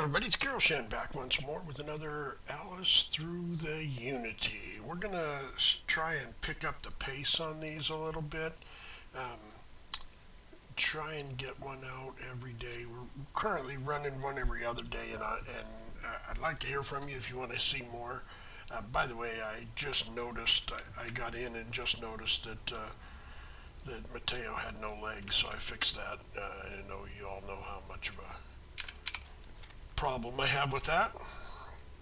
Everybody, it's Carol Shen back once more with another Alice Through the Unity. We're going to try and pick up the pace on these a little bit. Um, Try and get one out every day. We're currently running one every other day, and I'd like to hear from you if you want to see more. By the way, I just noticed, I got in and just noticed that Mateo had no legs, so I fixed that. I know you all know how much of a problem I have with that.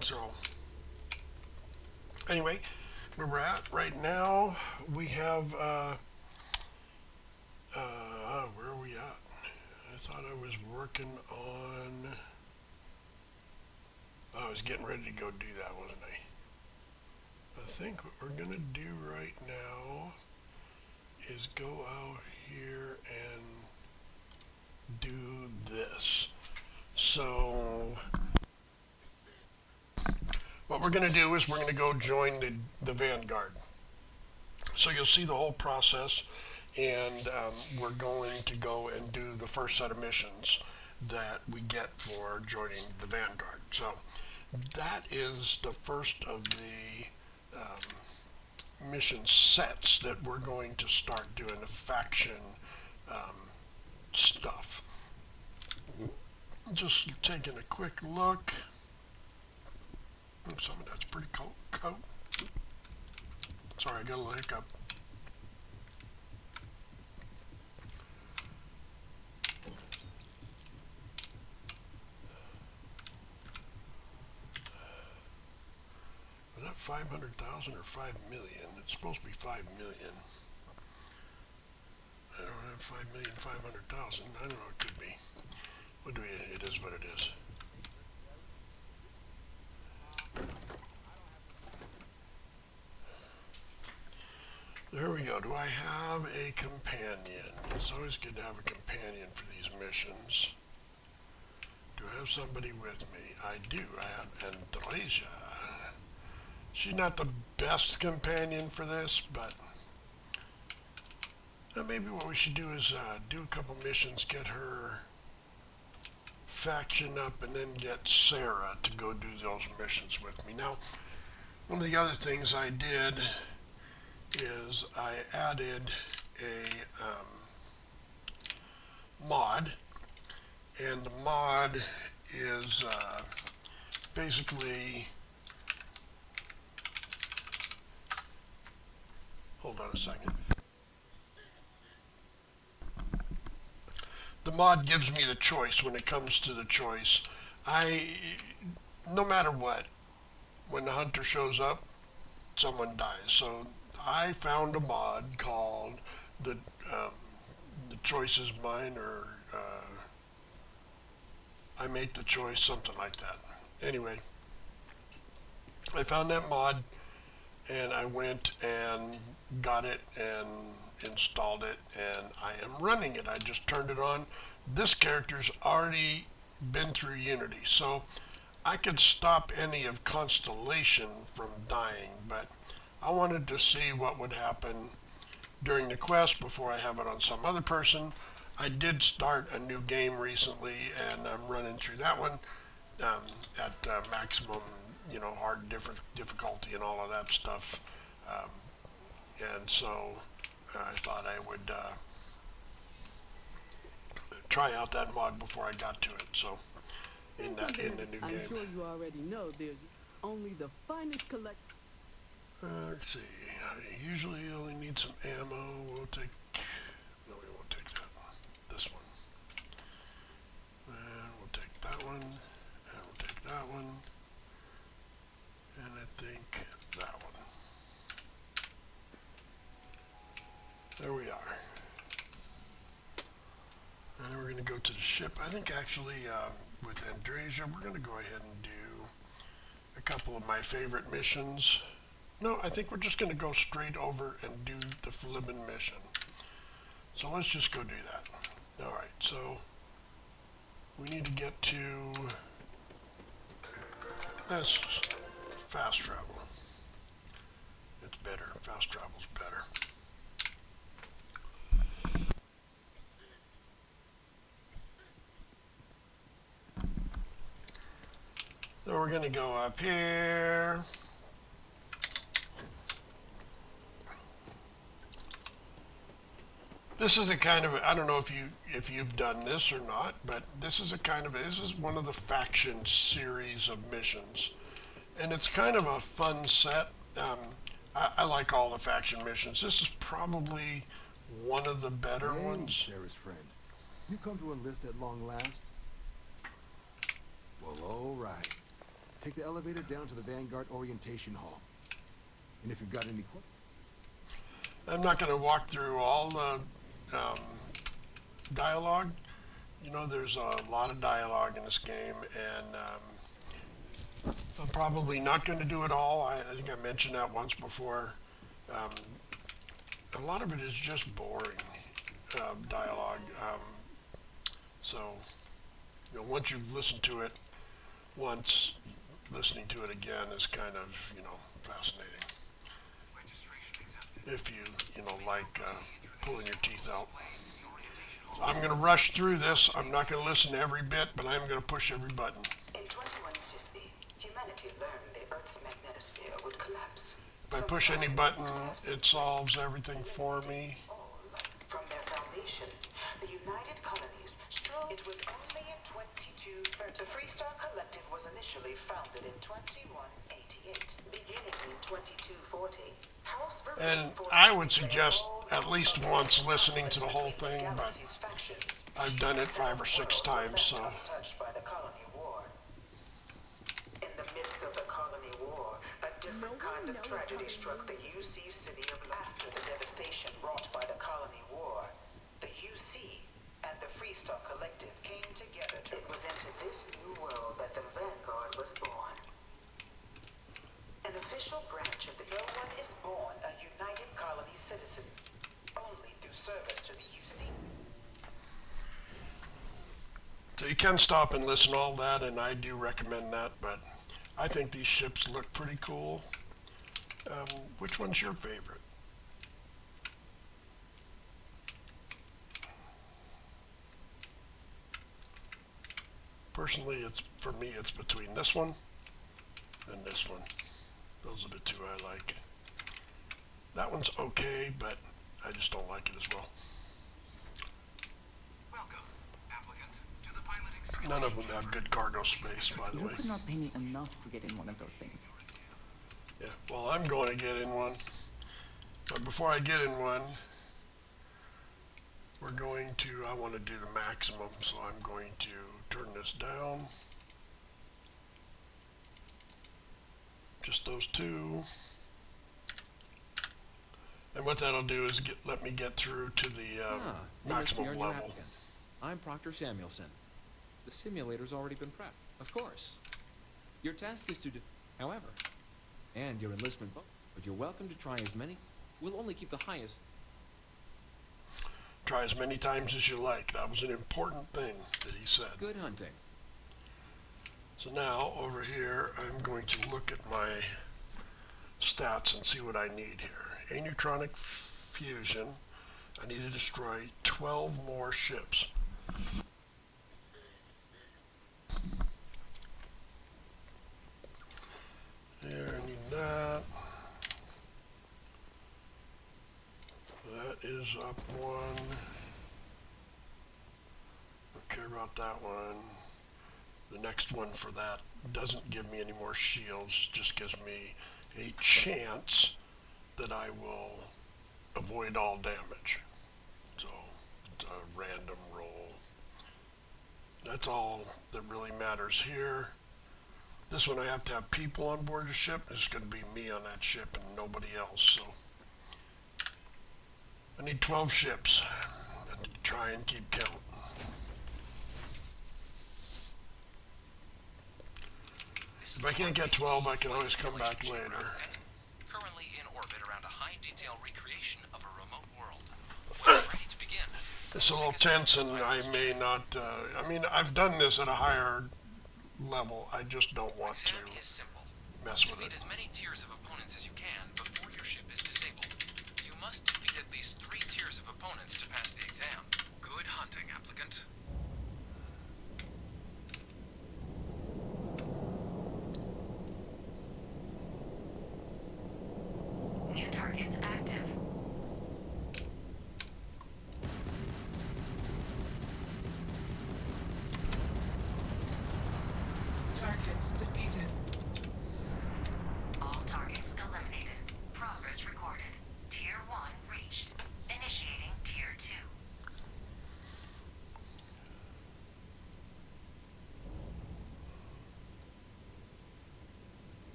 So, anyway, where we're at right now, we have, where are we at? I thought I was working on, I was getting ready to go do that, wasn't I? I think what we're going to do right now is go out here and do this. So what we're going to do is we're going to go join the Vanguard. So you'll see the whole process, and we're going to go and do the first set of missions that we get for joining the Vanguard. So that is the first of the mission sets that we're going to start doing the faction stuff. Just taking a quick look. Some of that's pretty cool. Sorry, I got a little hiccup. Was that 500,000 or 5 million? It's supposed to be 5 million. I don't have 5,500,000. I don't know, it could be. What do we, it is what it is. There we go. Do I have a companion? It's always good to have a companion for these missions. Do I have somebody with me? I do. I have Andresia. She's not the best companion for this, but maybe what we should do is do a couple missions, get her faction up, and then get Sarah to go do those missions with me. Now, one of the other things I did is I added a mod, and the mod is basically, hold on a second. The mod gives me the choice when it comes to the choice. No matter what, when the hunter shows up, someone dies. So I found a mod called the choice is mine, or I make the choice, something like that. Anyway, I found that mod, and I went and got it and installed it, and I am running it. I just turned it on. This character's already been through Unity, so I could stop any of Constellation from dying, but I wanted to see what would happen during the quest before I have it on some other person. I did start a new game recently, and I'm running through that one at maximum, hard difficulty and all of that stuff. And so I thought I would try out that mod before I got to it. So in the new game. I'm sure you already know there's only the finest collection. Let's see. I usually only need some ammo. We'll take. No, we won't take that one. This one. And we'll take that one. And we'll take that one. And I think that one. There we are. And then we're going to go to the ship. I think actually with Andresia, we're going to go ahead and do a couple of my favorite missions. No, I think we're just going to go straight over and do the Flibbin mission. So let's just go do that. Alright, so we need to get to, that's fast travel. It's better. Fast travel's better. So we're going to go up here. This is a kind of, I don't know if you've done this or not, but this is one of the faction series of missions, and it's kind of a fun set. I like all the faction missions. This is probably one of the better ones. Sarah's friend, you come to enlist at long last? Well, all right. Take the elevator down to the Vanguard orientation hall, and if you've got any questions. I'm not going to walk through all the dialogue. You know, there's a lot of dialogue in this game, and I'm probably not going to do it all. I think I mentioned that once before. A lot of it is just boring dialogue. So, you know, once you've listened to it once, listening to it again is kind of, you know, fascinating. If you know, like pulling your teeth out. I'm going to rush through this. I'm not going to listen to every bit, but I'm going to push every button. In 2150, humanity learned the Earth's magnetosphere would collapse. If I push any button, it solves everything for me. From their foundation, the United Colonies strove. It was only in 2230. The Freestar Collective was initially founded in 2188, beginning in 2240. And I would suggest at least once listening to the whole thing, but I've done it 5 or 6 times, so. In the midst of the colony war, a different kind of tragedy struck the UC city of after the devastation wrought by the colony war. The UC and the Freestar Collective came together. It was into this new world that the Vanguard was born. An official branch of the no one is born a United Colony citizen, only through service to the UC. So you can stop and listen to all that, and I do recommend that, but I think these ships look pretty cool. Which one's your favorite? Personally, for me, it's between this one and this one. Those are the two I like. That one's okay, but I just don't like it as well. Welcome, applicant, to the piloting. None of them have good cargo space, by the You way. could not pay me enough to get in one of those things. Yeah, well, I'm going to get in one. But before I get in one, I want to do the maximum, so I'm going to turn this down. Just those two. And what that'll do is let me get through to the maximum level. I'm Proctor Samuelson. The simulator's already been prepped. Of course. Your task is to however, and your enlistment bonus, but you're welcome to try as many. We'll only keep the highest. Try as many times as you like. That was an important thing that he said. Good hunting. So now, over here, I'm going to look at my stats and see what I need here. Aneutronic fusion. I need to destroy 12 more ships. There, I need that. That is up one. Don't care about that one. The next one for that doesn't give me any more shields, just gives me a chance that I will avoid all damage. So it's a random roll. That's all that really matters here. This one I have to have people on board the ship. It's going to be me on that ship and nobody else. So I need 12 ships and try and keep count. If I can't get 12, I can always come back later. Currently in orbit around a high detail recreation of a remote world. When it's ready to begin. It's a little tense, and I may not. I mean, I've done this at a higher level. I just don't want to Exam is simple. mess with Defeat it. as many tiers of opponents as you can before your ship is disabled. You must defeat at least 3 tiers of opponents to pass the exam. Good hunting, applicant.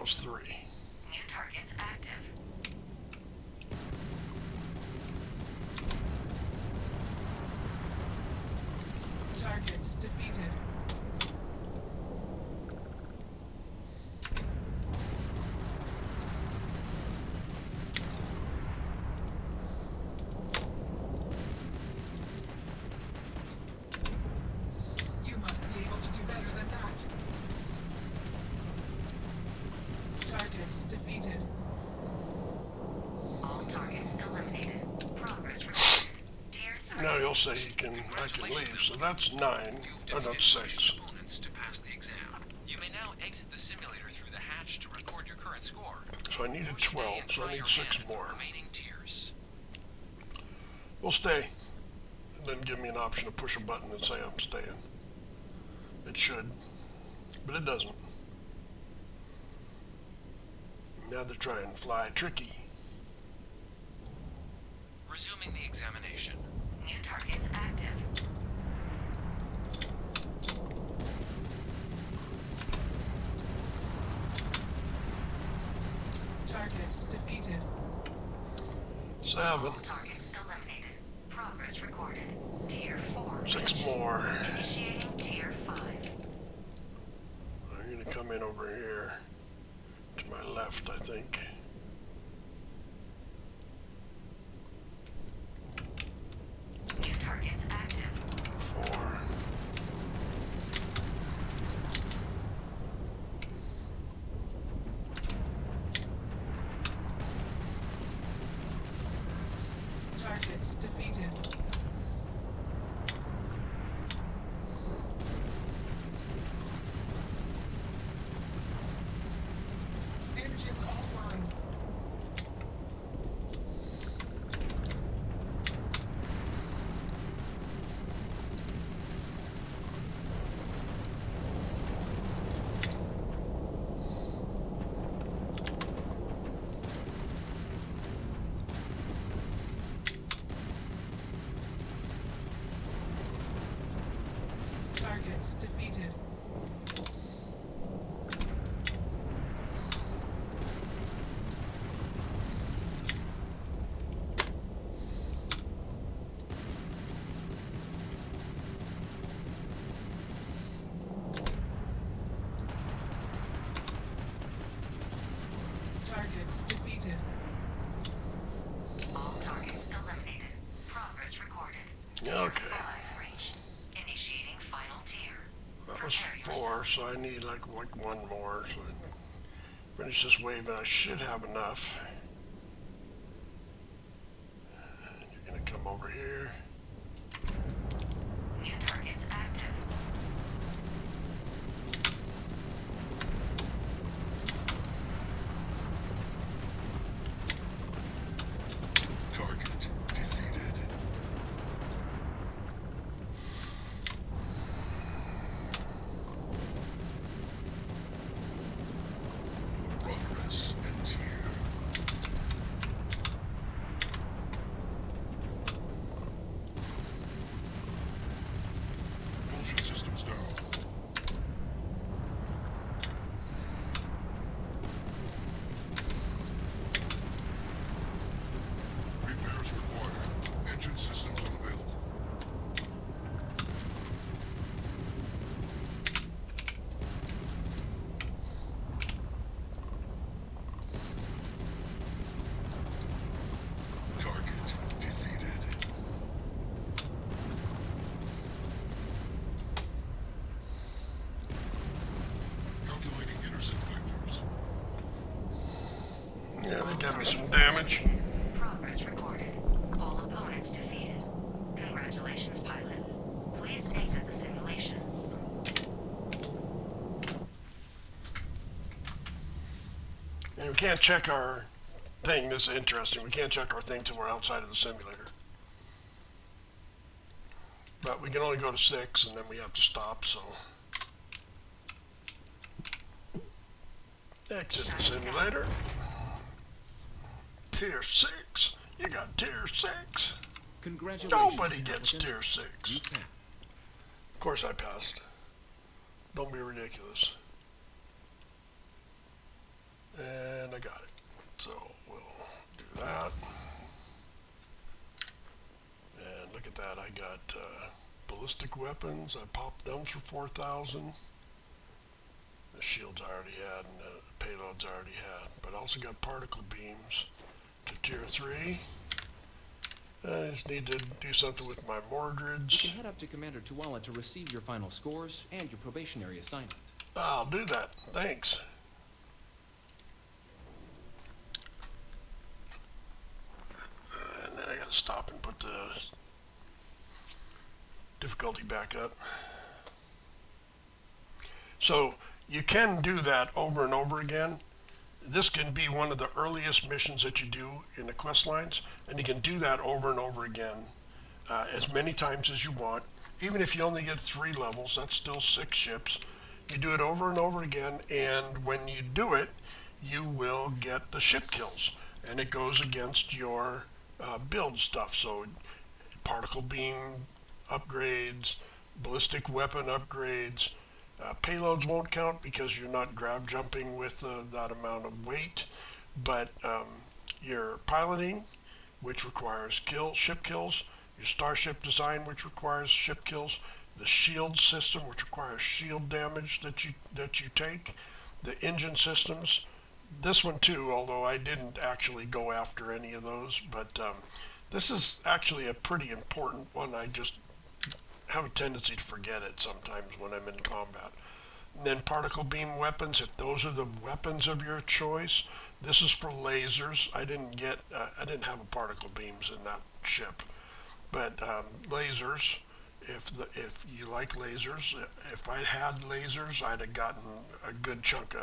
that was 3. New targets active. Target defeated. You must be able to do better than that. Target defeated. All targets eliminated. Progress recorded. Tier 3. Now you'll say I can leave, so that's 9. Oh, no, 6. Opponents to pass the exam. You may now exit the simulator through the hatch to record your current score. So I needed Or stay 12, and so try I need your 6 hand at the more. remaining tiers. We'll stay. And then give me an option to push a button and say I'm staying. It should, but it doesn't. Now they're trying to fly tricky. Resuming the examination. New targets active. Target defeated. 7. All targets eliminated. Progress recorded. Tier 4. 6 more. Initiating Tier 5. I'm going to come in over here to my left, I think. New targets active. 4. Target defeated. Engines offline. Target defeated. Target defeated. All targets eliminated. Progress recorded. Okay. 5 reached. Initiating final tier. That was Prepare 4, so I need like 1 more. So I finish this wave, and I should have enough. And you're going to come over here. New targets active. Target defeated. Progress ends here. Propulsion systems down. Repairs required. Engine systems unavailable. Target defeated. Calculating intercept vectors. Yeah, they got me some damage. Progress recorded. All opponents defeated. Congratulations, pilot. Please exit the simulation. And we can't check our thing. This is interesting. We can't check our thing till we're outside of the simulator. But we can only go to 6, and then we have to stop, so. Exit the simulator. Tier 6. You got tier 6. Congratulations. Nobody gets applicant. tier 6. You passed. Of course I passed. Don't be ridiculous. And I got it. So we'll do that. And look at that. I got ballistic weapons. I popped them for 4,000. The shields I already had and the payloads I already had. But I also got particle beams to tier 3. I just need to do something with my You Mordreds. can head up to Commander Tuala to receive your final scores and your probationary assignment. I'll do that. Thanks. And then I gotta stop and put the difficulty back up. So you can do that over and over again. This can be one of the earliest missions that you do in the quest lines, and you can do that over and over again as many times as you want. Even if you only get 3 levels, that's still 6 ships. You do it over and over again, and when you do it, you will get the ship kills, and it goes against your build stuff. So particle beam upgrades, ballistic weapon upgrades. Payloads won't count because you're not grab jumping with that amount of weight, but your piloting, which requires ship kills, your starship design, which requires ship kills, the shield system, which requires shield damage that you take, the engine systems. This one too, although I didn't actually go after any of those, but this is actually a pretty important one. I just have a tendency to forget it sometimes when I'm in combat. And then particle beam weapons, if those are the weapons of your choice. This is for lasers. I didn't have a particle beams in that ship, but lasers. If you like lasers, if I had lasers, I'd have gotten a good chunk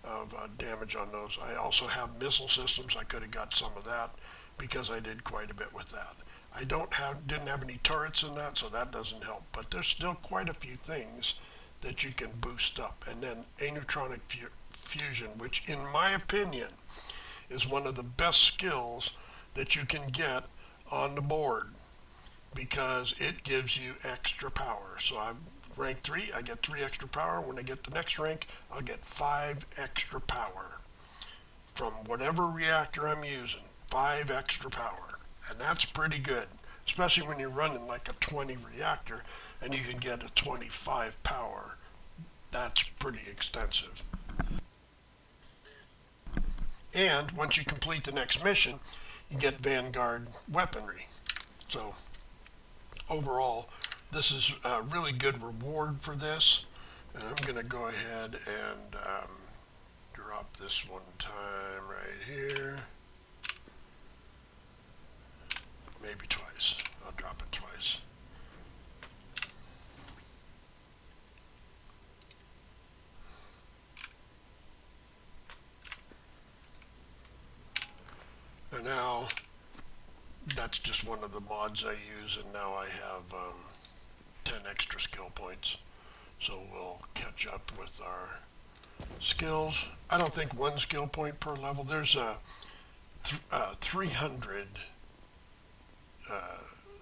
of damage on those. I also have missile systems. I could have got some of that because I did quite a bit with that. I didn't have any turrets in that, so that doesn't help. But there's still quite a few things that you can boost up. And then aneutronic fusion, which in my opinion is one of the best skills that you can get on the board because it gives you extra power. So I'm rank 3, I get 3 extra power. When I get the next rank, I'll get 5 extra power from whatever reactor I'm using. 5 extra power. And that's pretty good, especially when you're running like a 20 reactor and you can get a 25 power. That's pretty extensive. And once you complete the next mission, you get Vanguard weaponry. So overall, this is a really good reward for this. And I'm going to go ahead and drop this one time right here. Maybe twice. I'll drop it twice. And now, that's just one of the mods I use, and now I have 10 extra skill points. So we'll catch up with our skills. I don't think 1 skill point per level. There's a 300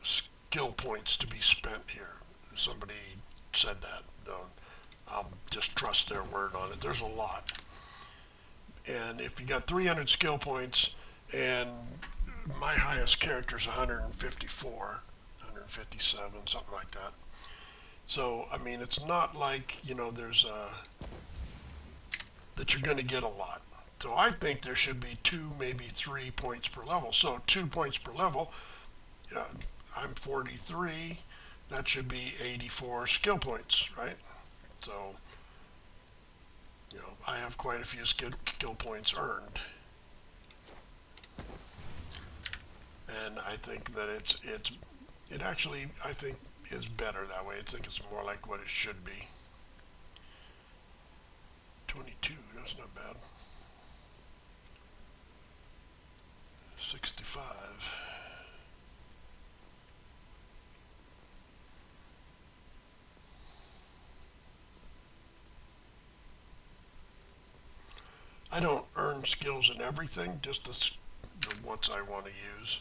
skill points to be spent here. Somebody said that. I'll just trust their word on it. There's a lot. And if you got 300 skill points, and my highest character is 154, 157, something like that. So, I mean, it's not like, there's that you're going to get a lot. So I think there should be 2, maybe 3 points per level. So 2 points per level, I'm 43, that should be 84 skill points, right? So, I have quite a few skill points earned. And I think that it actually, I think, is better that way. I think it's more like what it should be. 22, that's not bad. 65. I don't earn skills in everything, just the ones I want to use.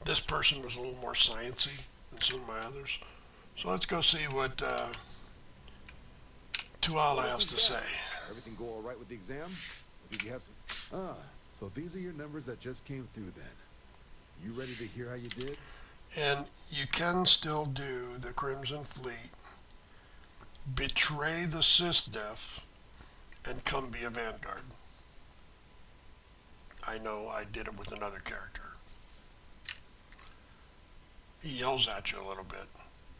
This person was a little more sciencey than some of my others. So let's go see what Tuala has to say. Everything go all right with the exam? Did you have some? Ah, so these are your numbers that just came through then. You ready to hear how you did? And you can still do the Crimson Fleet, betray the SysDef, and come be a Vanguard. I know I did it with another character. He yells at you a little bit.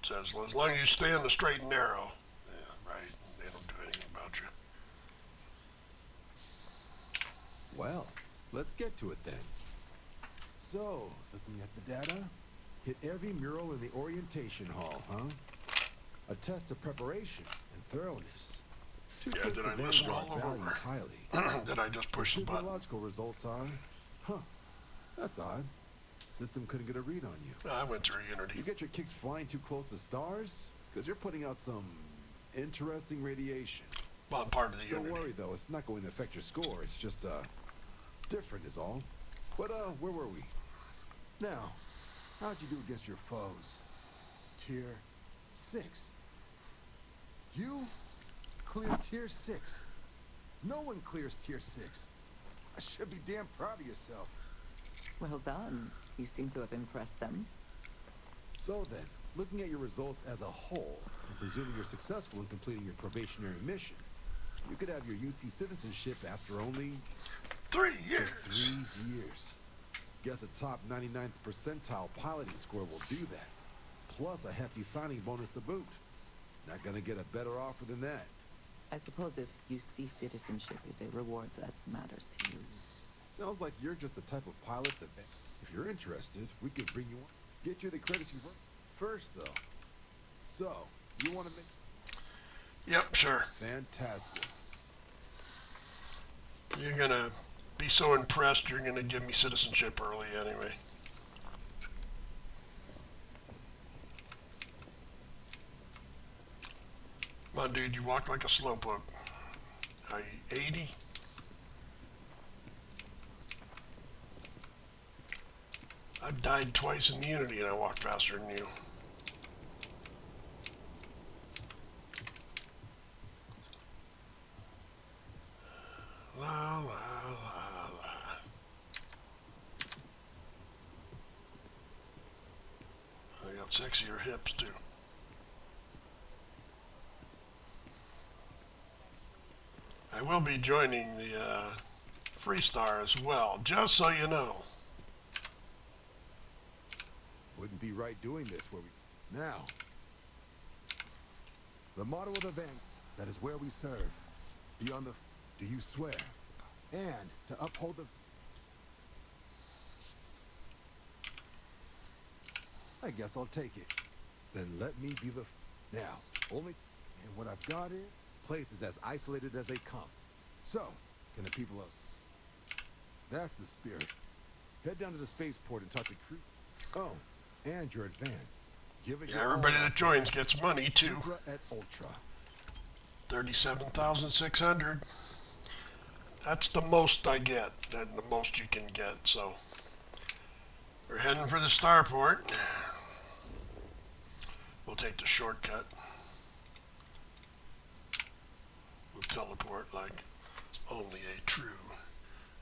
Says, well, as long as you stay on the straight and narrow. Yeah, right. They don't do anything about you. Well, let's get to it then. So, looking at the data, hit every mural in the orientation hall, huh? A test of preparation and thoroughness. Yeah, did I listen all of them? Highly. Did I just push the button? Physiological results are, that's odd. System couldn't get a read on you. I went through Unity. You get your kicks flying too close to stars? Because you're putting out some interesting radiation. Well, I'm part of the Unity. Don't worry though, it's not going to affect your score. It's just different is all. But where were we? Now, how'd you do against your foes? Tier 6. You cleared Tier 6. No one clears Tier 6. I should be damn proud of yourself. Well done. You seem to have impressed them. So then, looking at your results as a whole, and presuming you're successful in completing your probationary mission, you could have your UC citizenship after only 3 years. just 3 years. Guess a top 99th percentile piloting score will do that. Plus a hefty signing bonus to boot. Not gonna get a better offer than that. I suppose if you see citizenship is a reward that matters to you. Sounds like you're just the type of pilot that, if you're interested, we could bring you on. Get you the credits you've earned. First, though. So, you want to make... Yep, sure. Fantastic. You're going to be so impressed you're going to give me citizenship early anyway. Come on, dude, you walk like a slowpoke. Are you 80? I've died twice in Unity and I walk faster than you. La la la la. I got sexier hips too. I will be joining the Freestar as well, just so you know. Wouldn't be right doing this where we... Now, the motto of the Vanguard, that is where we serve. Beyond the... Do you swear? And to uphold the... I guess I'll take it. Then let me be the... Now, only... And what I've got is... Place is as isolated as they come. So, can the people of... That's the spirit. Head down to the spaceport and talk to crew... Oh. And your advance. Give it Yeah, everybody that joins gets money too. Supra et Ultra. 37,600. That's the most I get. That's the most you can get. So we're heading for the starport. We'll take the shortcut. We'll teleport like only a true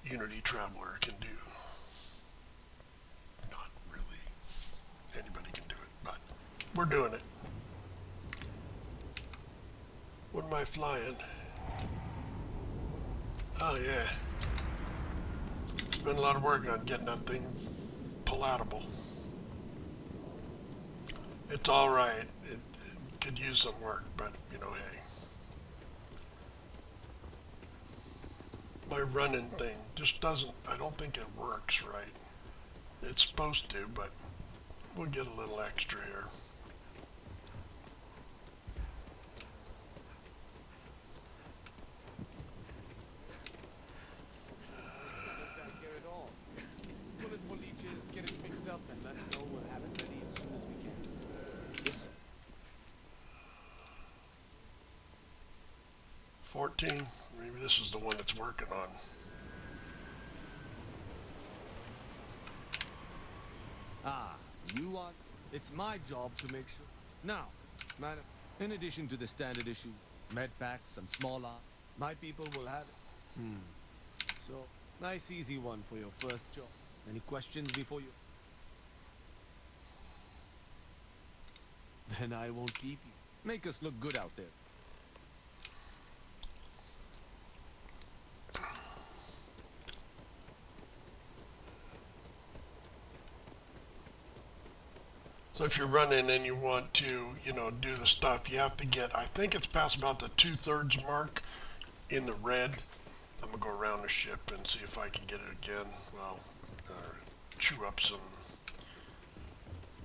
Unity traveler can do. Anybody can do it, but we're doing it. What am I flying? Oh yeah. It's been a lot of work on getting that thing palatable. It's all right. It could use some work, but you know, hey. My running thing just doesn't, I don't think it works right. It's supposed to, but we'll get a little extra here. Back here at all. Bullet for leeches, get it fixed up, and let know we'll have it ready as soon as we can. Yes. 14. Maybe this is the one that's working on. Ah, you want... It's my job to make sure. Now, madam, in addition to the standard issue, med packs, some small arms, my people will have it. So, nice easy one for your first job. Any questions before you? Then I won't keep you. Make us look good out there. So if you're running and you want to, do the stuff, you have to get, I think it's past about the 2/3 mark in the red. I'm going to go around the ship and see if I can get it again. Well, chew up some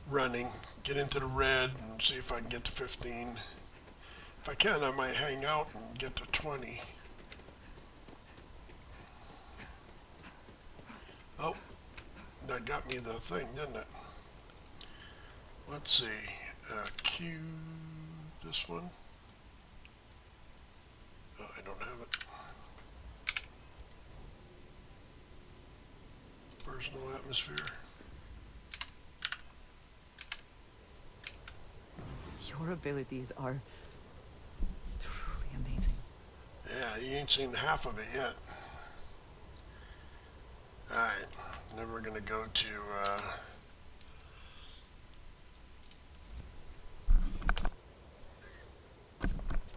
running, get into the red and see if I can get to 15. If I can, I might hang out and get to 20. Oh, that got me the thing, didn't it? Let's see, Q, this one. Oh, I don't have it. Personal atmosphere. Your abilities are truly amazing. Yeah, you ain't seen half of it yet. Alright, then we're gonna go to,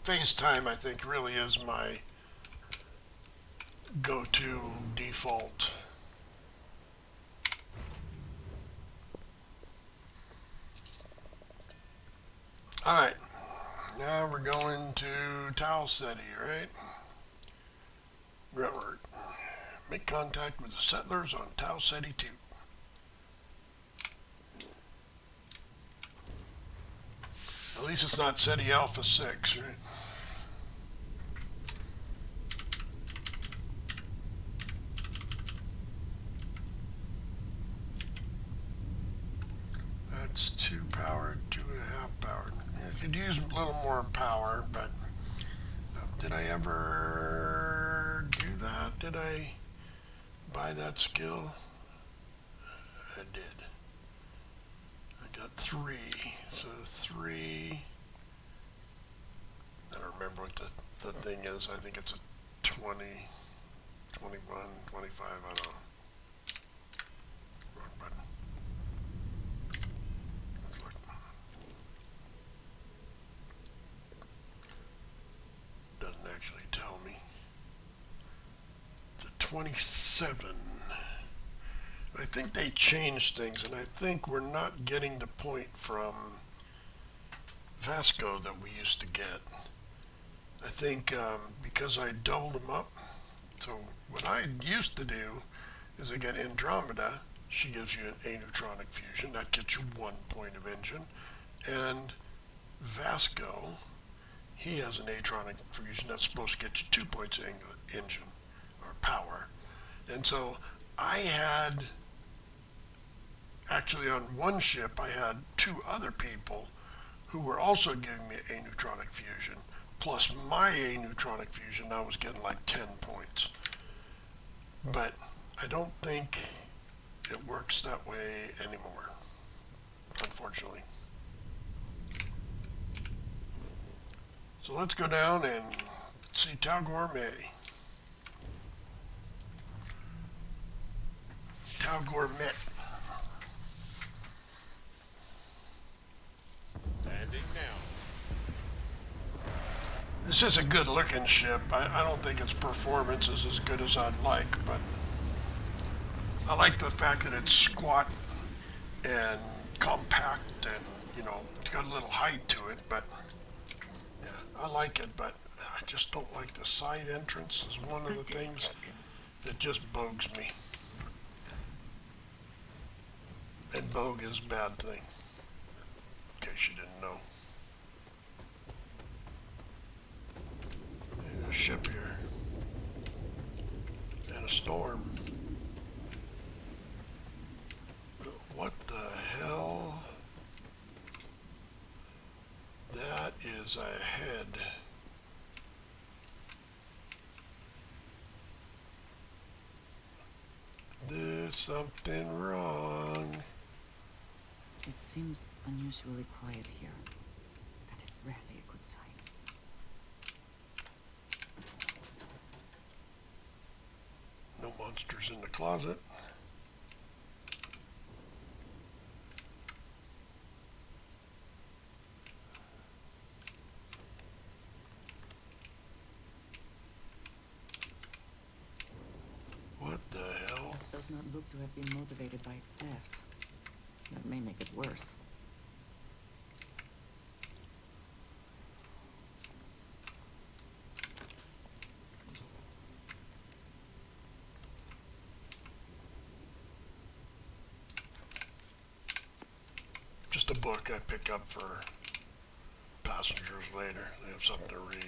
FaceTime, I think, really is my go-to default. Alright, now we're going to Tau City, right? Gruntwork. Make contact with the settlers on Tau City 2. At least it's not City Alpha 6, right? That's 2 power, 2.5 power. You could use a little more power, but did I ever do that? Did I buy that skill? I did. I got 3. So 3. I don't remember what the thing is. I think it's a 20, 21, 25. I don't know. Wrong button. Let's look. Doesn't actually tell me. It's a 27. I think they changed things, and I think we're not getting the point from Vasco that we used to get. I think because I doubled them up. So what I used to do is I get Andromeda. She gives you an aneutronic fusion. That gets you 1 point of engine. And Vasco, he has an atronic fusion that's supposed to get you 2 points of engine or power. And so I had, actually on one ship, I had 2 other people who were also giving me a neutronic fusion. Plus my aneutronic fusion, I was getting like 10 points. But I don't think it works that way anymore, unfortunately. So let's go down and see Tau Gourmet. Tau Gourmet. Landing now. This is a good looking ship. I don't think its performance is as good as I'd like, but I like the fact that it's squat and compact and, it's got a little height to it, but yeah, I like it, but I just don't like the side entrance is one of the things that just bogs me. And bog is a bad thing, in case you didn't know. There's a ship here. And a storm. What the hell? That is ahead. There's something wrong. It seems unusually quiet here. That is rarely a good sign. Papers in the closet. What the hell? Does not look to have been motivated by theft. That may make it worse. Just a book I pick up for passengers later. They have something to read.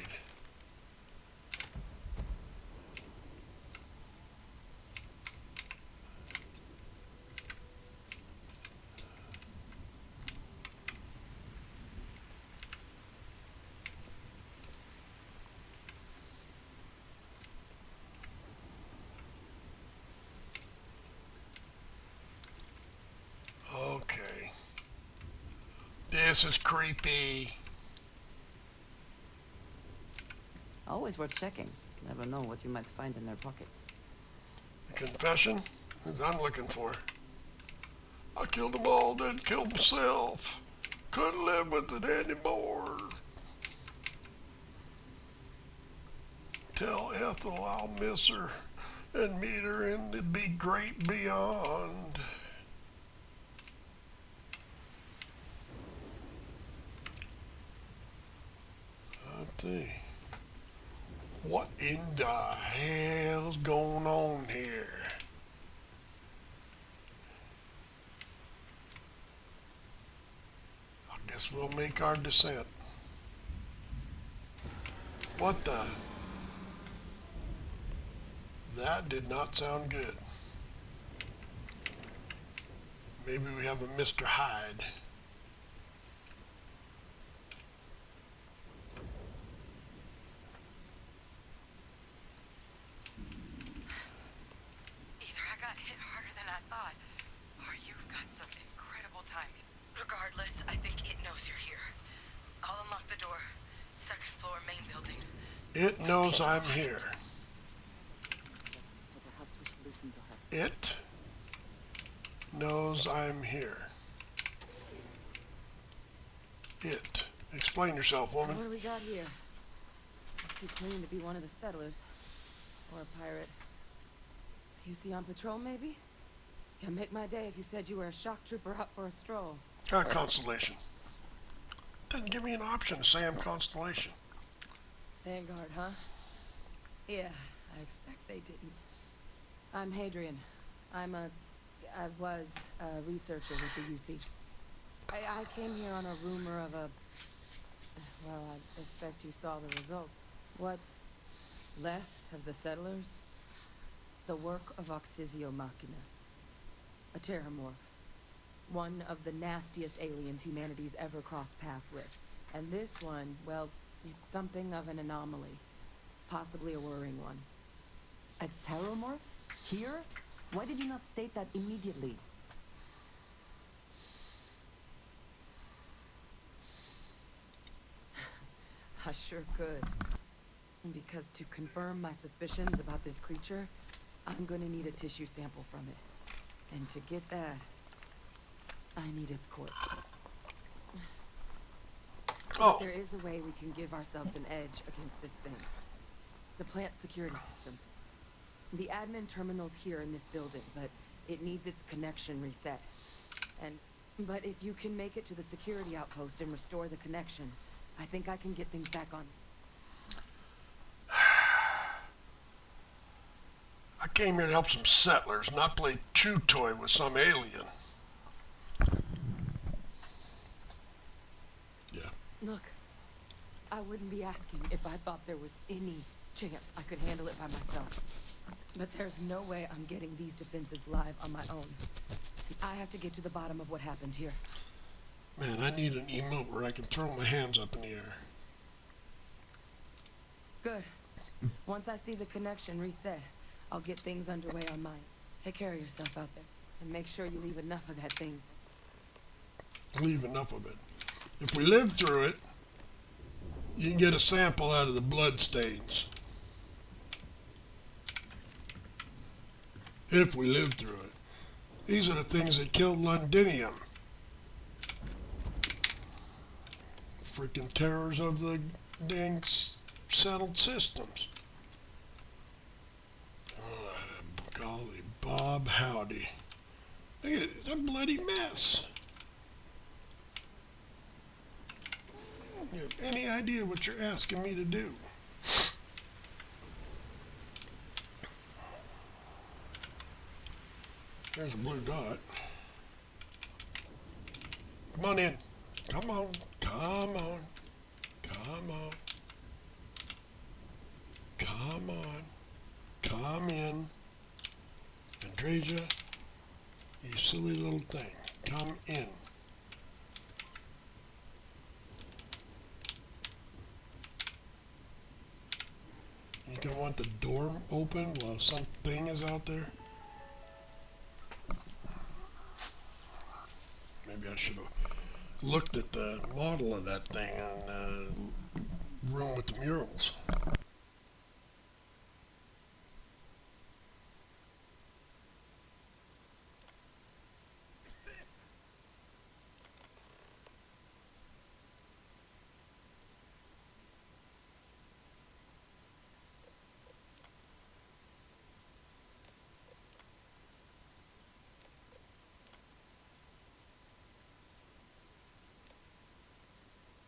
Okay. This is creepy. Always worth checking. Never know what you might find in their pockets. The confession I'm looking for. I killed them all, then killed myself. Couldn't live with it anymore. Tell Ethel I'll miss her and meet her in the big great beyond. Let's see. What in the hell's going on here? I guess we'll make our descent. What the? That did not sound good. Maybe we have a Mr. Hyde. Either I got hit harder than I thought, or you've got some incredible timing. Regardless, I think it knows you're here. I'll unlock the door. Second floor, main building. It knows I'm here. So perhaps we should listen to her. It knows I'm here. It. Explain yourself, woman. What do we got here? Looks too clean to be one of the settlers. Or a pirate. You see on patrol, maybe? Yeah, make my day if you said you were a shock trooper out for a stroll. Constellation. Didn't give me an option to say I'm Constellation. Vanguard, huh? Yeah, I expect they didn't. I'm Hadrian. I was a researcher with the UC. I came here on a rumor of a... Well, I expect you saw the result. What's left of the settlers? The work of Oxysio Machina. A terramorph. One of the nastiest aliens humanity's ever crossed paths with. And this one, well, it's something of an anomaly. Possibly a worrying one. A terramorph? Here? Why did you not state that immediately? I sure could. Because to confirm my suspicions about this creature, I'm gonna need a tissue sample from it. And to get that, I need its corpse. Oh. There is a way we can give ourselves an edge against this thing. The plant security system. The admin terminal's here in this building, but it needs its connection reset. But if you can make it to the security outpost and restore the connection, I think I can get things back on. I came here to help some settlers, not play chew toy with some alien. Yeah. Look, I wouldn't be asking if I thought there was any chance I could handle it by myself. But there's no way I'm getting these defenses live on my own. I have to get to the bottom of what happened here. Man, I need an emote where I can throw my hands up in the air. Good. Once I see the connection reset, I'll get things underway on mine. Take care of yourself out there, and make sure you leave enough of that thing. Leave enough of it. If we live through it, you can get a sample out of the blood stains. if we live through it. These are the things that killed Londinium. Freaking terrors of the dang settled systems. Oh, golly, Bob Howdy. Look at it, it's a bloody mess. You have any idea what you're asking me to do? There's a blue dot. Come on in. Come on. Come on. Come on. Come on. Come in. Andreja, you silly little thing. Come in. You don't want the door open while something is out there? Maybe I should have looked at the model of that thing in the room with the murals.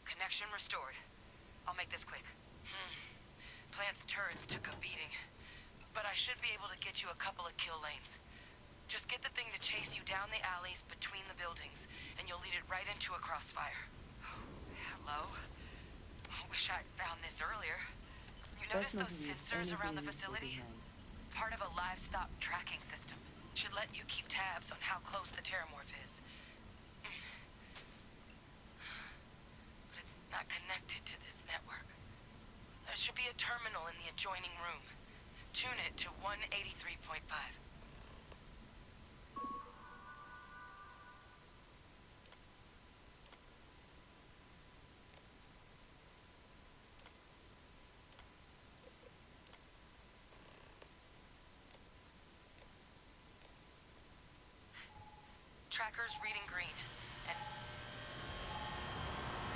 Connection restored. I'll make this quick. Plant's turrets took a beating, but I should be able to get you a couple of kill lanes. Just get the thing to chase you down the alleys between the buildings, and you'll lead it right into a crossfire. Hello? I wish I'd found this earlier. You notice those sensors around the facility? Part of a livestock tracking system. Should let you keep tabs on how close the terramorph is. Not connected to this network. There should be a terminal in the adjoining room. Tune it to 183.5. Tracker's reading green.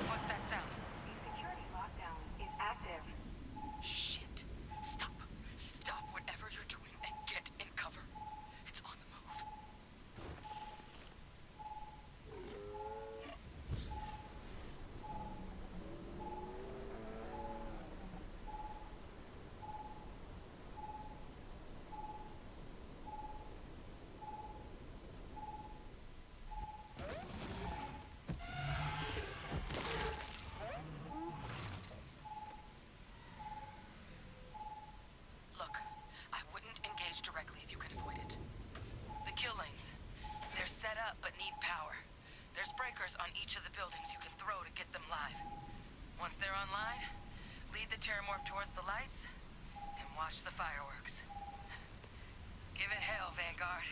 And what's that sound? The security lockdown is active. Shit. Stop. Stop whatever you're doing and get in cover. It's on the move. Look, I wouldn't engage directly if you can avoid it. The kill lanes. They're set up but need power. There's breakers on each of the buildings you can throw to get them live. Once they're online, lead the terramorph towards the lights and watch the fireworks. Give it hell, Vanguard.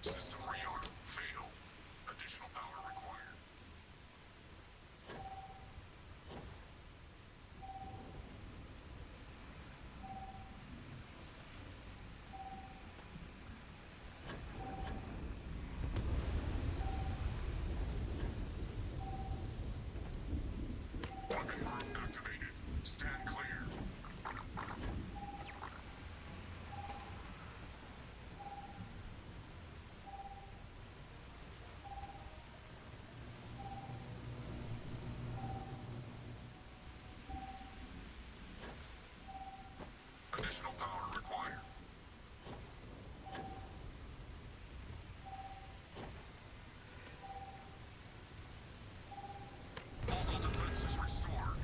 System rearm. Fail. Additional power required. Weapon room activated. Stand clear. Additional power required. Local defenses restored.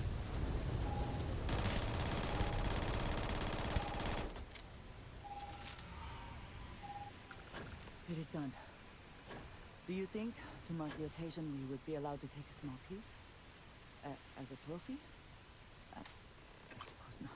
It is done. Do you think, to mark the occasion, we would be allowed to take a small piece? As a trophy? I suppose not.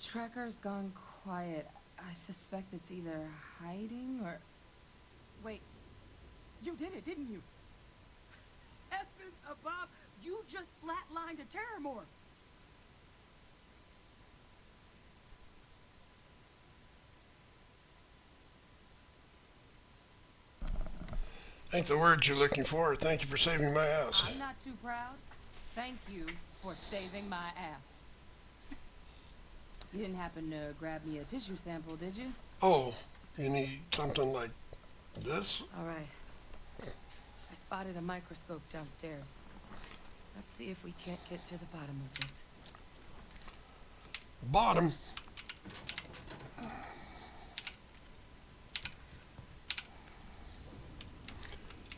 Trekker's gone quiet. I suspect it's either hiding or... Wait. You did it, didn't you? Heavens above! You just flatlined a terrormorph! Ain't the words you're looking for. Thank you for saving my ass. I'm not too proud. Thank you for saving my ass. You didn't happen to grab me a tissue sample, did you? Oh, you need something like this? All right. I spotted a microscope downstairs. Let's see if we can't get to the bottom of this. Bottom.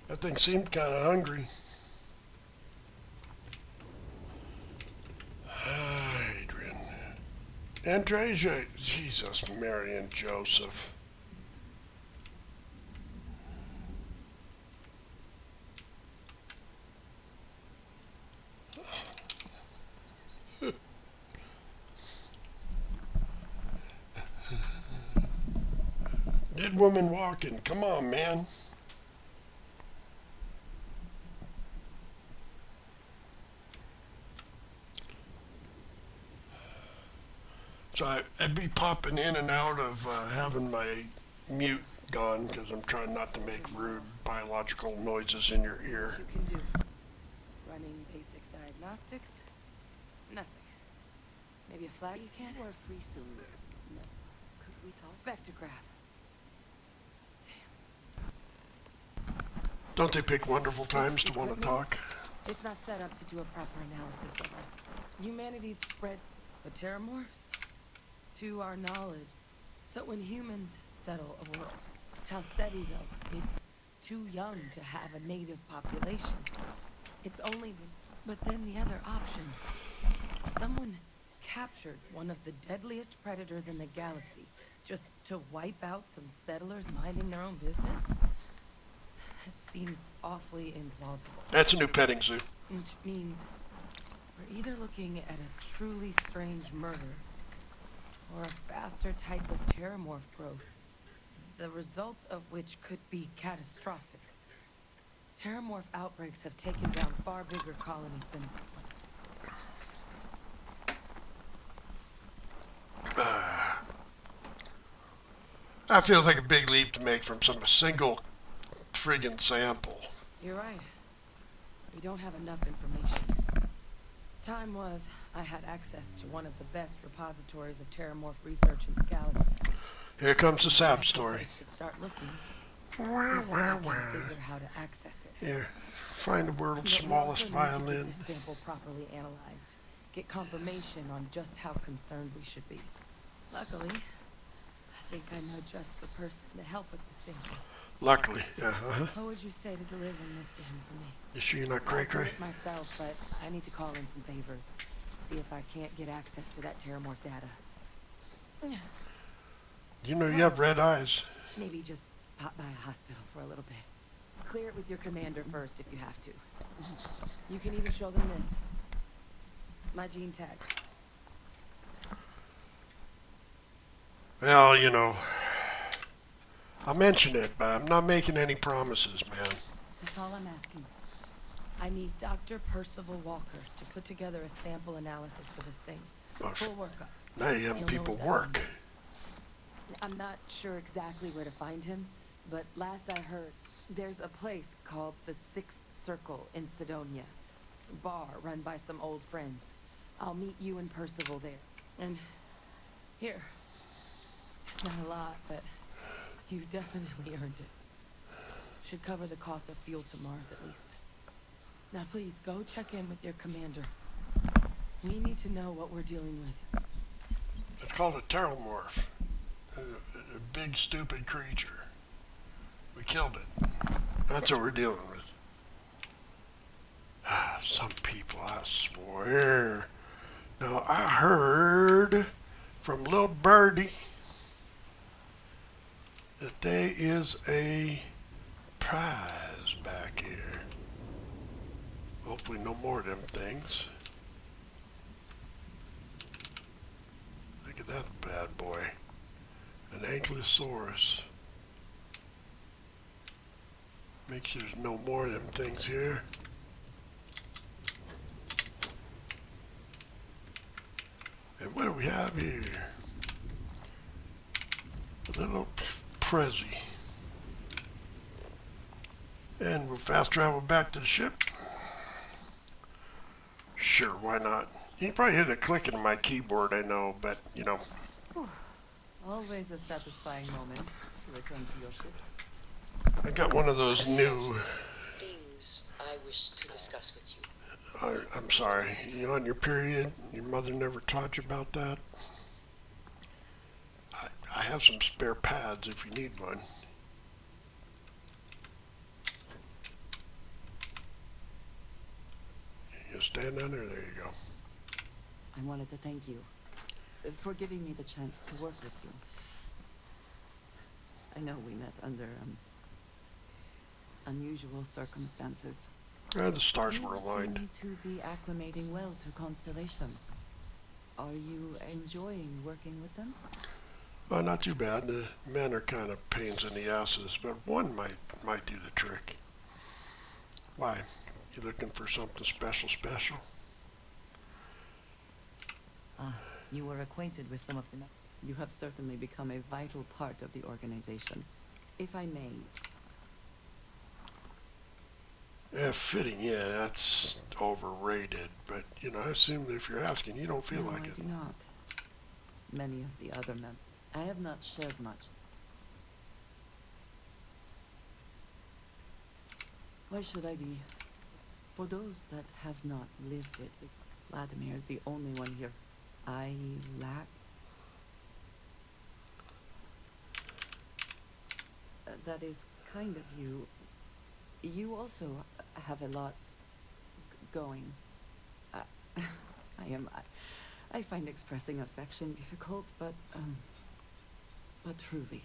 That thing seemed kind of hungry. Adrian. Andreja. Jesus, Mary and Joseph. Dead woman walking. Come on, man. So I'd be popping in and out of having my mute gone because I'm trying not to make rude biological noises in your ear. You can do running basic diagnostics. Nothing. Maybe a flag scan. If you were free soon, No. could we talk? Spectrograph. Don't they pick wonderful times to want to talk? It's not set up to do a proper analysis of our humanity's spread of terramorphs to our knowledge. So when humans settle a world, Talseti though, it's too young to have a native population. It's only but then the other option. Someone captured one of the deadliest predators in the galaxy just to wipe out some settlers minding their own business? That seems awfully implausible. That's a new petting zoo. Which means we're either looking at a truly strange murder or a faster type of terramorph growth, the results of which could be catastrophic. Terramorph outbreaks have taken down far bigger colonies than this one. That feels like a big leap to make from a single friggin' sample. You're right. We don't have enough information. Time was, I had access to one of the best repositories of terramorph research in the galaxy. Here comes the sap story. To start looking. Wow, wow, wow. Figure how to access it. Here, find the world's But we smallest also need to get violin. the sample properly analyzed. Get confirmation on just how concerned we should be. Luckily, I think I know just the person to help with the sample. Luckily, yeah, What would you say to delivering this to him for me? You sure you're not I'll do cray-cray? it myself, but I need to call in some favors. See if I can't get access to that terramorph data. You know you have red eyes. Maybe just pop by a hospital for a little bit. Clear it with your commander first if you have to. You can even show them this. My gene tag. Well, you know, I'll mention it, but I'm not making any promises, man. That's all I'm asking. I need Dr. Percival Walker to put together a sample analysis for this thing. Full workup. Now you're having You'll know people what that work. means. I'm not sure exactly where to find him, but last I heard, there's a place called the Sixth Circle in Sidonia. A bar run by some old friends. I'll meet you and Percival there. And here. It's not a lot, but you've definitely earned it. Should cover the cost of fuel to Mars at least. Now please, go check in with your commander. We need to know what we're dealing with. It's called a terramorph. A big, stupid creature. We killed it. That's what we're dealing with. Some people, I swear. Now, I heard from Lil Birdie that there is a prize back here. Hopefully no more of them things. I at that bad boy. An Ankylosaurus. Make sure there's no more of them things here. And what do we have here? A little Prezi. And we'll fast travel back to the ship. Sure, why not? You can probably hear the clicking of my keyboard, I know, but, you know. Whew. Always a satisfying moment to return to your ship. I got one of those new... Things I wish to discuss with you. I'm sorry, you on your period? Your mother never taught you about that? I have some spare pads if you need one. You stand down there, there you go. I wanted to thank you for giving me the chance to work with you. I know we met under unusual circumstances. The stars were aligned. You seem to be acclimating well to Constellation. Are you enjoying working with them? Not too bad. The men are kind of pains in the asses, but one might do the trick. Why? You looking for something special? You were acquainted with some of them. You have certainly become a vital part of the organization. If I may. Yeah, fitting in, that's overrated. But, you know, I assume that if you're asking, you don't feel No, like I it. do not. Many of the other men. I have not shared much. Why should I be? For those that have not lived it, Vladimir is the only one here. I lack... that is kind of you. You also have a lot going. I find expressing affection difficult, but truly.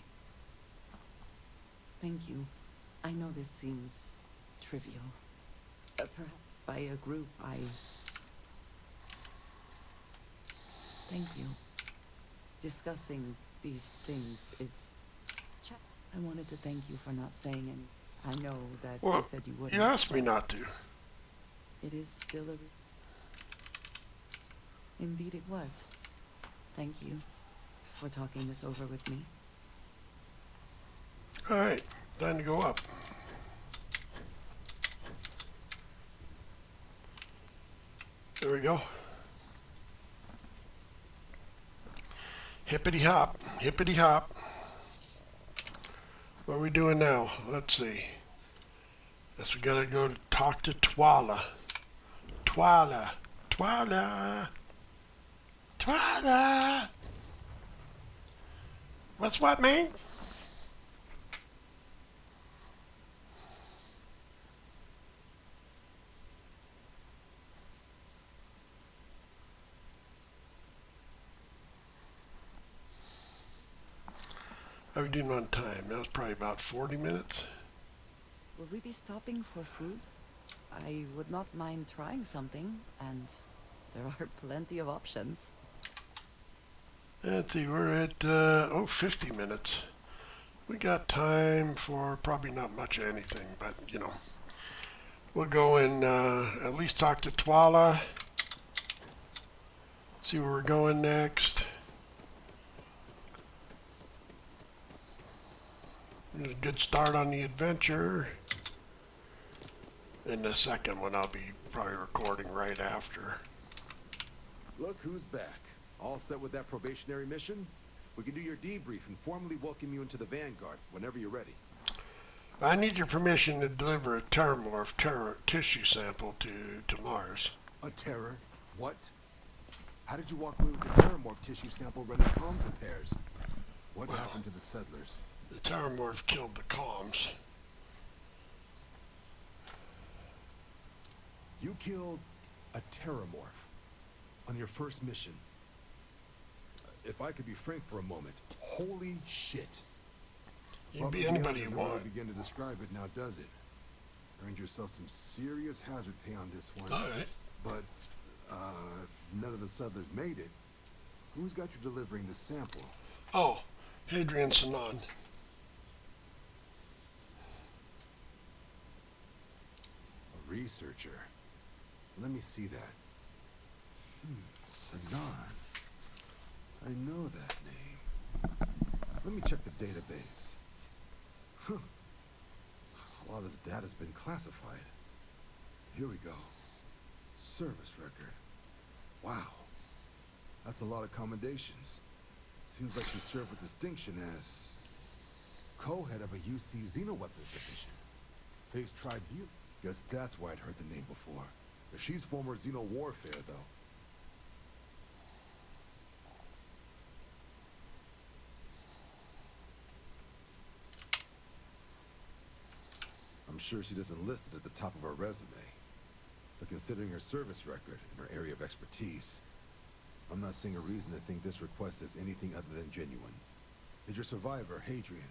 Thank you. I know this seems trivial. Perhaps by a group, Thank you. Discussing these things is... I wanted to thank you for not saying any. I know that you said you wouldn't. You asked me not to. It is still a... Indeed it was. Thank you for talking this over with me. Alright, time to go up. There we go. Hippity hop, hippity hop. What are we doing now? Let's see. Guess we gotta go talk to Twala. Twala. What's what, man? How are we doing on time? That was probably about 40 minutes. Will we be stopping for food? I would not mind trying something, and there are plenty of options. Let's see, we're at, 50 minutes. We got time for probably not much of anything, but, you know. We'll go and at least talk to Twala. See where we're going next. There's a good start on the adventure. And the second one I'll be probably recording right after. Look who's back. All set with that probationary mission? We can do your debrief and formally welcome you into the Vanguard whenever you're ready. I need your permission to deliver a terramorph tissue sample to Mars. A terror? What? How did you walk away with the terramorph tissue sample running comm repairs? What happened to the settlers? The terramorph killed the comms. You killed a terramorph on your first mission. If I could be frank for a moment, holy shit. You can be anybody you want. Begin to describe it now, does it? Earned yourself some serious hazard pay on this one. All right. But if none of the settlers made it, Who's got you delivering the sample? Oh, Hadrian Sanan. A researcher. Let me see that. Sanan. I know that name. Let me check the database. Huh. A lot of this data's been classified. Here we go. Service record. Wow. That's a lot of commendations. Seems like she served with distinction as co-head of a UC Xenoweapons division. Phase Tribune. Guess that's why I'd heard the name before. If she's former Xeno warfare, though. I'm sure she doesn't list it at the top of her resume. But considering her service record and her area of expertise, I'm not seeing a reason to think this request is anything other than genuine. Did your survivor, Hadrian,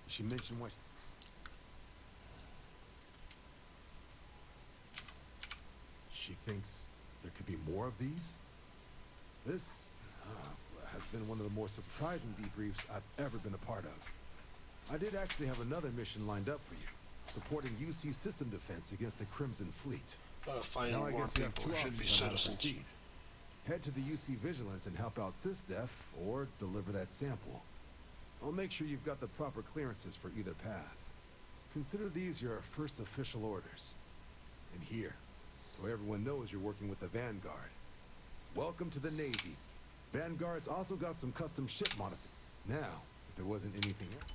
did she mention what... She thinks there could be more of these? This has been one of the more surprising debriefs I've ever been a part of. I did actually have another mission lined up for you, supporting UC system defense against the Crimson Fleet. Finding Now I more guess you have people two should be options on how to citizens. proceed. Head to the UC Vigilance and help out SysDef, or deliver that sample. I'll make sure you've got the proper clearances for either path. Consider these your first official orders. And here, so everyone knows you're working with the Vanguard. Welcome to the Navy. Vanguard's also got some custom ship modifications. Now, if there wasn't anything else...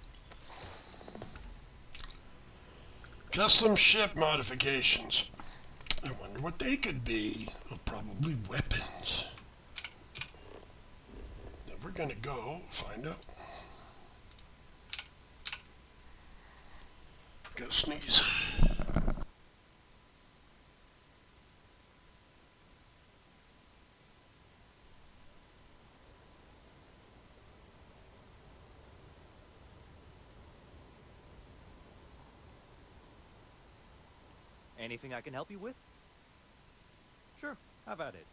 Custom ship modifications. I wonder what they could be. Oh, probably weapons. Now we're gonna go find out. Gotta sneeze. Anything I can help you with? Sure, how about it?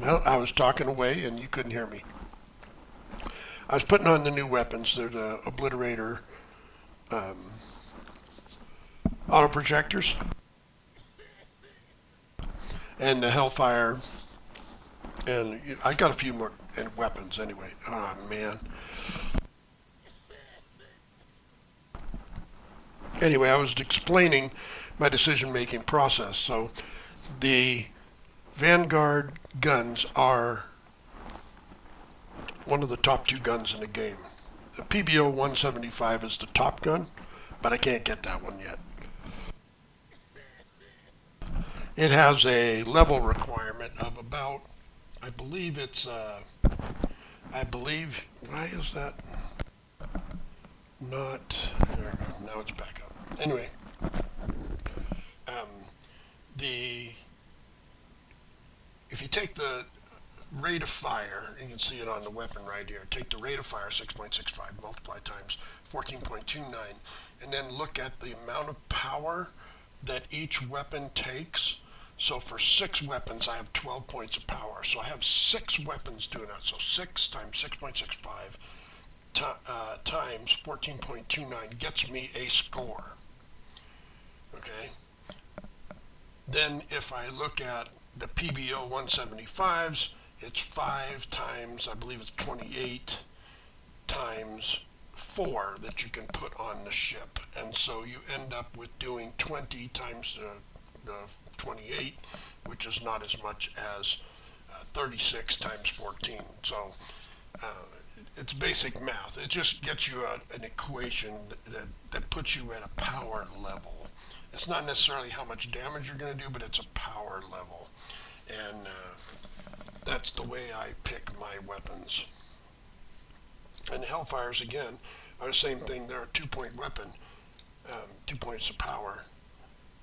Well, I was talking away and you couldn't hear me. I was putting on the new weapons. They're the Obliterator auto projectors and the Hellfire. And I got a few more weapons anyway. Oh, man. Anyway, I was explaining my decision-making process. So the Vanguard guns are one of the top 2 guns in the game. The PBO 175 is the top gun, but I can't get that one yet. It has a level requirement of about, I believe, why is that not, there we go, now it's back up. Anyway, if you take the rate of fire, you can see it on the weapon right here, take the rate of fire, 6.65, multiply times 14.29, and then look at the amount of power that each weapon takes. So for 6 weapons, I have 12 points of power. So I have 6 weapons doing that. So 6 times 6.65 times 14.29 gets me a score. Okay. Then if I look at the PBO 175s, it's 5 times, I believe it's 28 times 4 that you can put on the ship. And so you end up with doing 20 times the 28, which is not as much as 36 times 14. So it's basic math. It just gets you an equation that puts you at a power level. It's not necessarily how much damage you're going to do, but it's a power level. And that's the way I pick my weapons. And the Hellfires, again, are the same thing. They're a 2-point weapon, 2 points of power.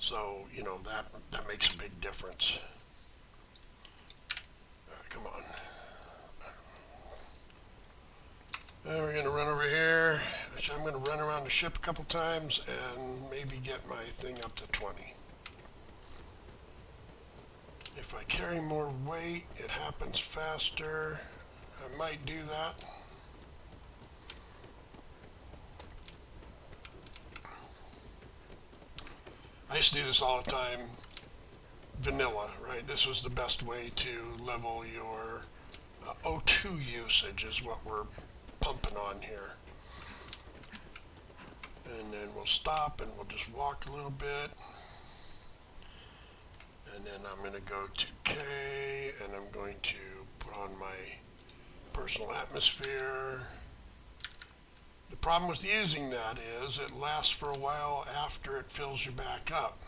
So, you know, that makes a big difference. All right, come on. Now we're going to run over here. Actually, I'm going to run around the ship a couple times and maybe get my thing up to 20. If I carry more weight, it happens faster. I might do that. I used to do this all the time, vanilla, right? This was the best way to level your O2 usage is what we're pumping on here. And then we'll stop and we'll just walk a little bit. And then I'm going to go to K and I'm going to put on my personal atmosphere. The problem with using that is it lasts for a while after it fills you back up.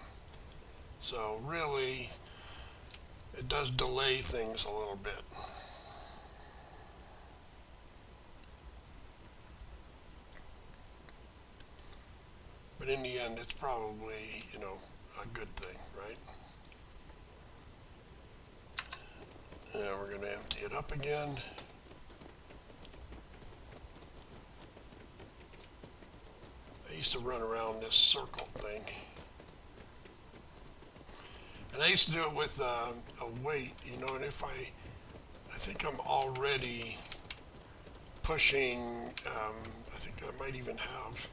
So really, it does delay things a little bit. But in the end, it's probably, you know, a good thing, right? And we're going to empty it up again. I used to run around this circle thing. And I used to do it with a weight, you know, and if I think I'm already pushing, I think I might even have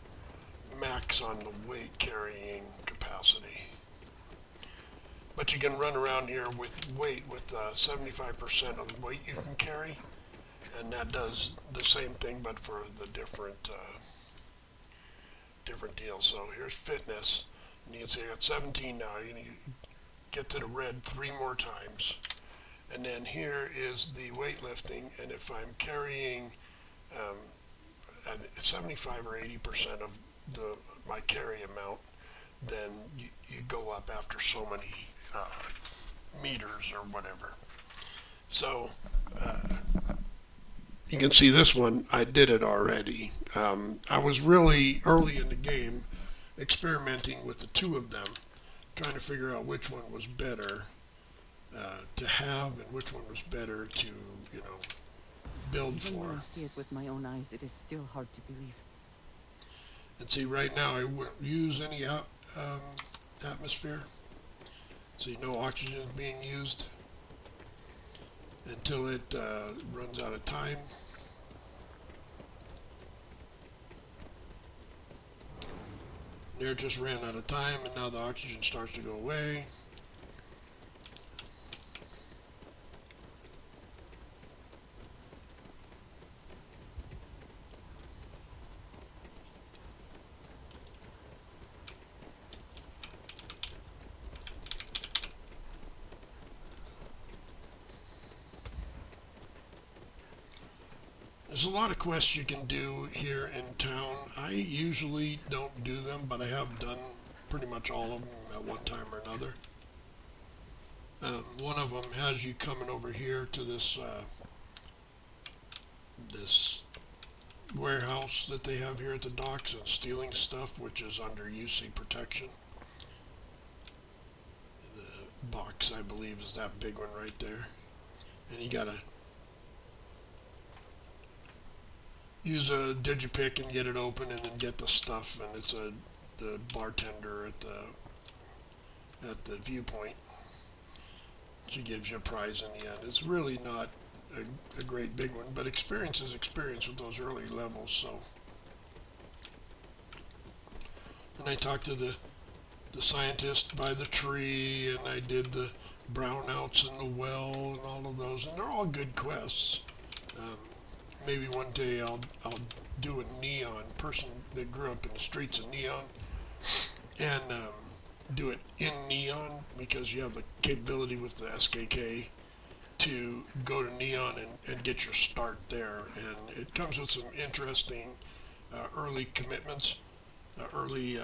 max on the weight carrying capacity. But you can run around here with weight with 75% of the weight you can carry, and that does the same thing but for the different deals. So here's fitness, and you can see I got 17 now. You get to the red 3 more times, and then here is the weightlifting, and if I'm carrying 75 or 80% of my carry amount, then you go up after so many meters or whatever. So you can see this one, I did it already. I was really early in the game experimenting with the 2 of them, trying to figure out which one was better to have and which one was better to, you know, build Even for. when I see it with my own eyes, it is still hard to believe. And see, right now I wouldn't use any atmosphere. See, no oxygen is being used. until it runs out of time. There it just ran out of time, and now the oxygen starts to go away. There's a lot of quests you can do here in town. I usually don't do them, but I have done pretty much all of them at one time or another. One of them has you coming over here to this this warehouse that they have here at the docks and stealing stuff, which is under UC protection. The box, I believe, is that big one right there. And you gotta use a digipick and get it open and then get the stuff, and it's the bartender at the viewpoint. She gives you a prize in the end. It's really not a great big one, but experience is experience with those early levels. So, and I talked to the scientist by the tree, and I did the brownouts in the well and all of those, and they're all good quests. Maybe one day I'll do a Neon person that grew up in the streets of Neon, and do it in Neon, because you have the capability with the SKK to go to Neon and get your start there. And it comes with some interesting early commitments, early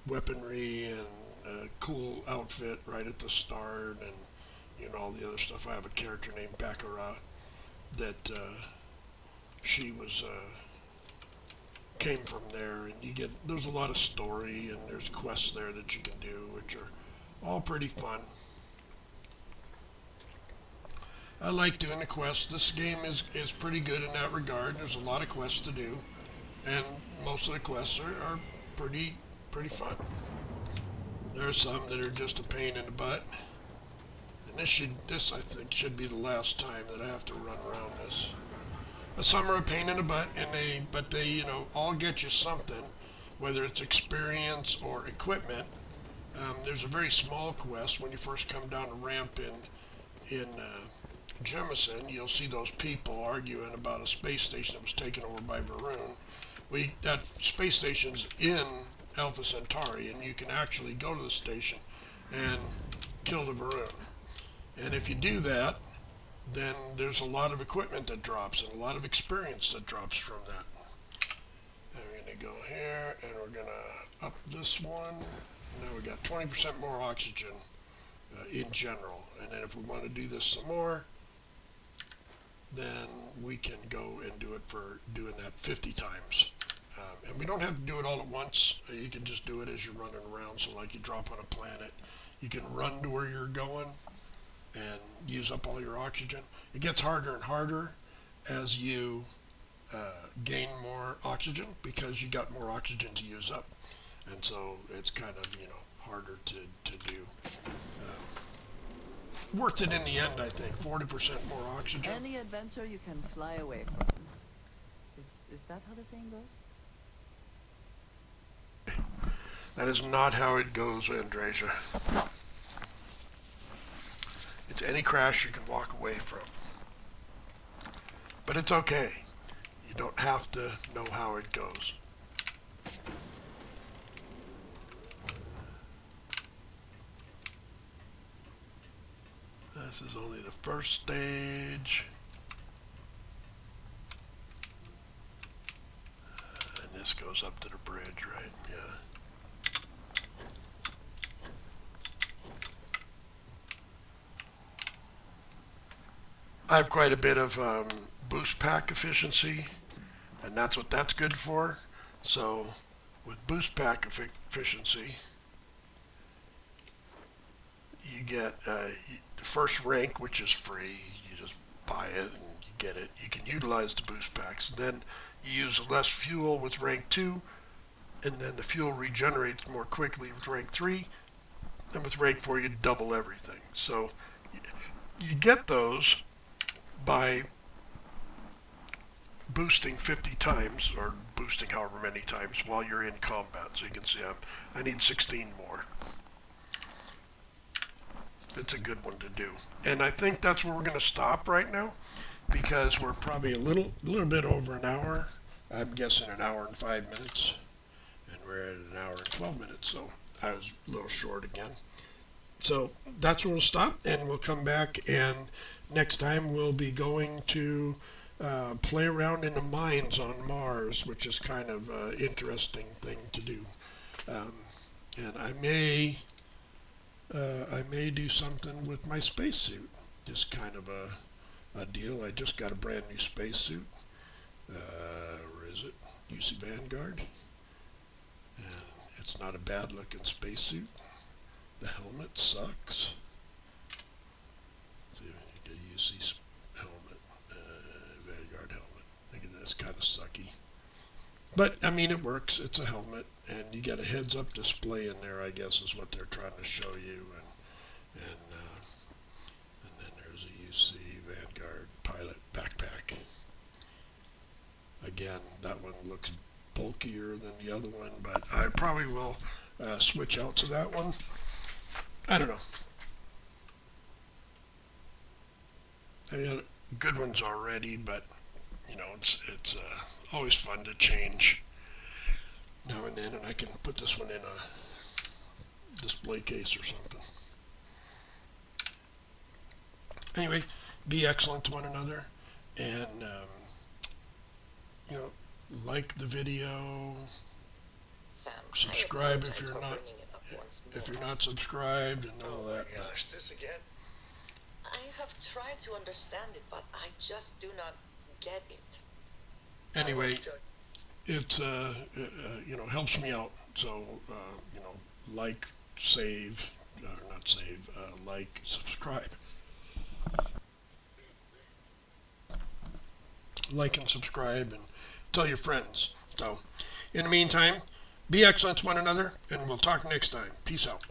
weaponry, and a cool outfit right at the start, and you know, all the other stuff. I have a character named Baccarat that she was came from there, and there's a lot of story, and there's quests there that you can do, which are all pretty fun. I like doing the quests. This game is pretty good in that regard. There's a lot of quests to do, and most of the quests are pretty fun. There are some that are just a pain in the butt, and this I think should be the last time that I have to run around this. Some are a pain in the butt, but they you know, all get you something, whether it's experience or equipment. There's a very small quest when you first come down the ramp in Jemison. You'll see those people arguing about a space station that was taken over by Varun. That space station's in Alpha Centauri, and you can actually go to the station and kill the Varun. And if you do that, then there's a lot of equipment that drops and a lot of experience that drops from that. And we're going to go here, and we're going to up this one. Now we got 20% more oxygen in general. And then if we want to do this some more, then we can go and do it for doing that 50 times. And we don't have to do it all at once. You can just do it as you're running around. So like you drop on a planet, you can run to where you're going and use up all your oxygen. It gets harder and harder as you gain more oxygen, because you got more oxygen to use up, and so it's kind of, you know, harder to do. Worth it in the end, I think. 40% more oxygen. Any adventure you can fly away from. Is that how the saying goes? That is not how it goes, Andrasia. It's any crash you can walk away from. But it's okay. You don't have to know how it goes. This is only the first stage. And this goes up to the bridge, right? Yeah. I have quite a bit of boost pack efficiency, and that's what that's good for. So with boost pack efficiency, you get the first rank, which is free. You just buy it and you get it. You can utilize the boost packs. Then you use less fuel with rank 2, and then the fuel regenerates more quickly with rank 3, and with rank 4 you double everything. So you get those by boosting 50 times, or boosting however many times while you're in combat. So you can see I need 16 more. It's a good one to do. And I think that's where we're going to stop right now, because we're probably a little bit over an hour. I'm guessing an hour and 5 minutes. And we're at an hour and 12 minutes, so I was a little short again. So that's where we'll stop, and we'll come back, and next time we'll be going to play around in the mines on Mars, which is kind of an interesting thing to do. And I may do something with my spacesuit. Just kind of a deal. I just got a brand new spacesuit. Where is it? UC Vanguard. And it's not a bad looking spacesuit. The helmet sucks. See, you get a UC helmet, Vanguard helmet. I think that's kind of sucky. But, I mean, it works. It's a helmet, and you get a heads-up display in there, I guess, is what they're trying to show you. And then there's a UC Vanguard pilot backpack. Again, that one looks bulkier than the other one, but I probably will switch out to that one. I don't know. I had good ones already, but you know, it's always fun to change now and then, and I can put this one in a display case or something. Anyway, be excellent to one another, and you know, like the video, Sam, subscribe if you're not subscribed, and all that. Oh my gosh, this again? I have tried to understand it, but I just do not get it. Anyway, it you know, helps me out. So you know, like, save, not save, like, subscribe. Like and subscribe and tell your friends. So, in the meantime, be excellent to one another, and we'll talk next time. Peace out.